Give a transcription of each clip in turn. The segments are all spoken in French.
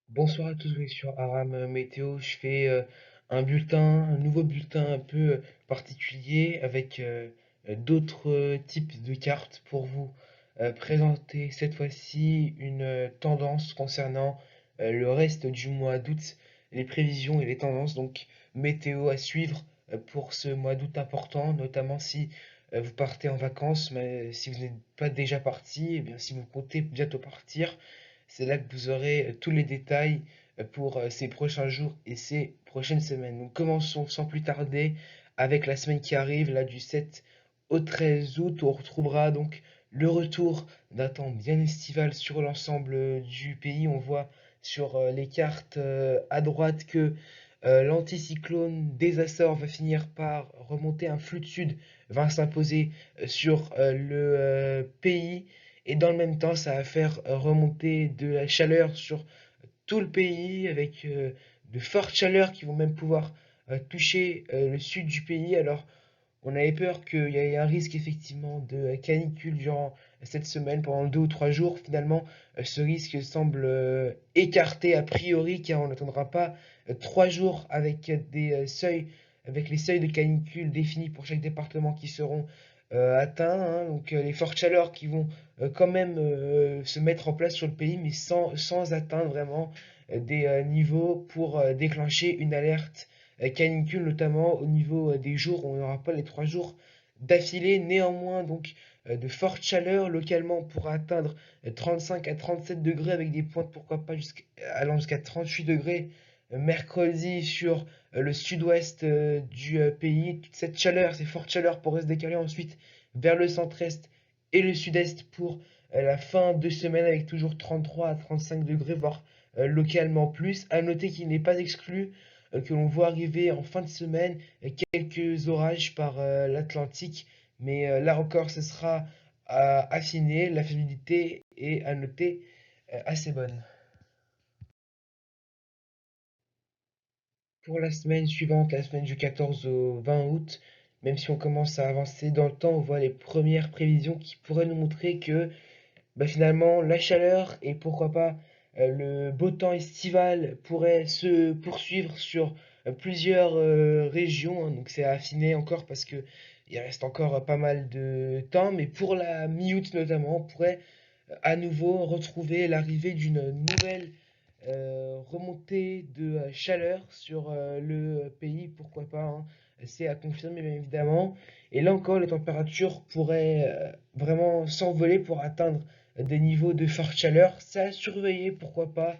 Bonsoir à tous, oui, sur Aram Météo. Je fais un nouveau bulletin un peu particulier avec d'autres types de cartes pour vous présenter cette fois-ci une tendance concernant le reste du mois d'août, les prévisions et les tendances, donc météo à suivre pour ce mois d'août important, notamment si vous partez en vacances, mais si vous n'êtes pas déjà parti, et bien si vous comptez bientôt partir. C'est là que vous aurez tous les détails pour ces prochains jours et ces prochaines semaines. Donc commençons sans plus tarder avec la semaine qui arrive, là du 7 au 13 août. On retrouvera donc le retour d'un temps bien estival sur l'ensemble du pays. On voit sur les cartes à droite que l'anticyclone des Açores va finir par remonter, un flux de sud va s'imposer sur le pays. Et dans le même temps, ça va faire remonter de la chaleur sur tout le pays avec de fortes chaleurs qui vont même pouvoir toucher le sud du pays. Alors, on avait peur qu'il y ait un risque effectivement de canicule durant cette semaine, pendant 2 ou 3 jours. Finalement, ce risque semble écarté a priori, car on n'attendra pas 3 jours avec avec les seuils de canicule définis pour chaque département qui seront atteints, hein. Donc les fortes chaleurs qui vont quand même se mettre en place sur le pays, mais sans atteindre vraiment des niveaux pour déclencher une alerte canicule, notamment au niveau des jours où on n'aura pas les 3 jours d'affilée. Néanmoins, donc de fortes chaleurs localement, on pourra atteindre 35 à 37 degrés avec des pointes pourquoi pas allant jusqu'à 38 degrés mercredi sur le sud-ouest du pays. Toute cette chaleur, ces fortes chaleurs pourraient se décaler ensuite vers le centre-est et le sud-est pour la fin de semaine avec toujours 33 à 35 degrés, voire localement plus. À noter qu'il n'est pas exclu que l'on voit arriver en fin de semaine quelques orages par l'Atlantique, mais là encore, ce sera à affiner. La fiabilité est à noter assez bonne. Pour la semaine suivante, la semaine du 14 au 20 août, même si on commence à avancer dans le temps, on voit les premières prévisions qui pourraient nous montrer que finalement la chaleur et pourquoi pas le beau temps estival pourrait se poursuivre sur plusieurs régions, hein. Donc c'est à affiner encore parce que il reste encore pas mal de temps, mais pour la mi-août notamment, on pourrait à nouveau retrouver l'arrivée d'une nouvelle remontée de chaleur sur le pays, pourquoi pas, hein. C'est à confirmer bien évidemment. Et là encore, les températures pourraient vraiment s'envoler pour atteindre des niveaux de forte chaleur. Ça à surveiller, pourquoi pas,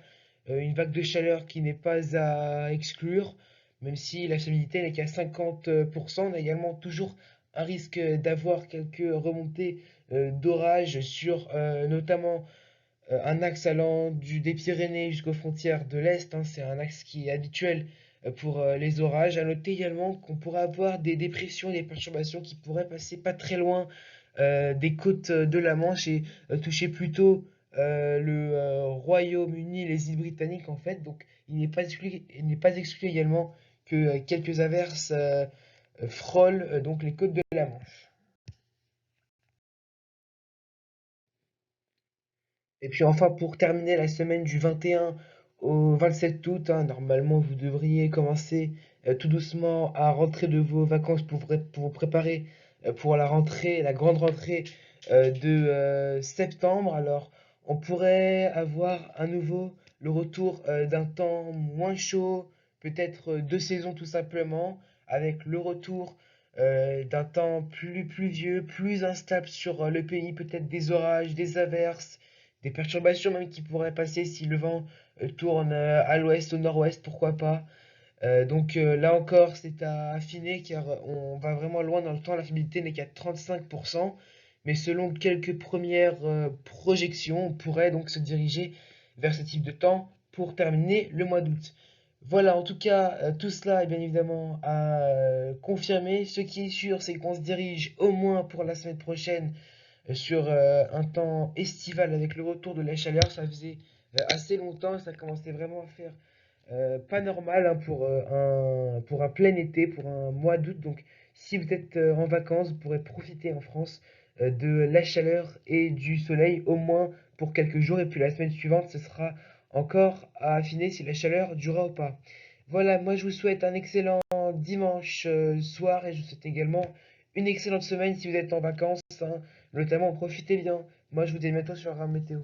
une vague de chaleur qui n'est pas à exclure, même si la fiabilité n'est qu'à 50%. On a également toujours un risque d'avoir quelques remontées d'orage sur notamment un axe allant des Pyrénées jusqu'aux frontières de l'Est, hein. C'est un axe qui est habituel pour les orages. À noter également qu'on pourrait avoir des dépressions, des perturbations qui pourraient passer pas très loin des côtes de la Manche et toucher plutôt le Royaume-Uni, les îles britanniques en fait. Donc il n'est pas exclu également que quelques averses frôlent donc les côtes de la Manche. Et puis enfin, pour terminer la semaine du 21 au 27 août, hein, normalement vous devriez commencer tout doucement à rentrer de vos vacances pour vous préparer pour la rentrée, la grande rentrée de septembre. Alors, on pourrait avoir à nouveau le retour d'un temps moins chaud, peut-être deux saisons tout simplement, avec le retour d'un temps plus pluvieux, plus instable sur le pays, peut-être des orages, des averses, des perturbations même qui pourraient passer si le vent tourne à l'ouest, au nord-ouest, pourquoi pas. Donc là encore, c'est à affiner car on va vraiment loin dans le temps. La fiabilité n'est qu'à 35%, mais selon quelques premières projections, on pourrait donc se diriger vers ce type de temps pour terminer le mois d'août. Voilà, en tout cas, tout cela est bien évidemment à confirmer. Ce qui est sûr, c'est qu'on se dirige au moins pour la semaine prochaine sur un temps estival avec le retour de la chaleur. Ça faisait assez longtemps, ça commençait vraiment à faire pas normal, hein, pour un plein été, pour un mois d'août. Donc si vous êtes en vacances, vous pourrez profiter en France de la chaleur et du soleil au moins pour quelques jours. Et puis la semaine suivante, ce sera encore à affiner si la chaleur durera ou pas. Voilà, moi je vous souhaite un excellent dimanche soir et je vous souhaite également une excellente semaine si vous êtes en vacances, hein. Notamment profitez bien. Moi je vous dis à bientôt sur Ram Météo.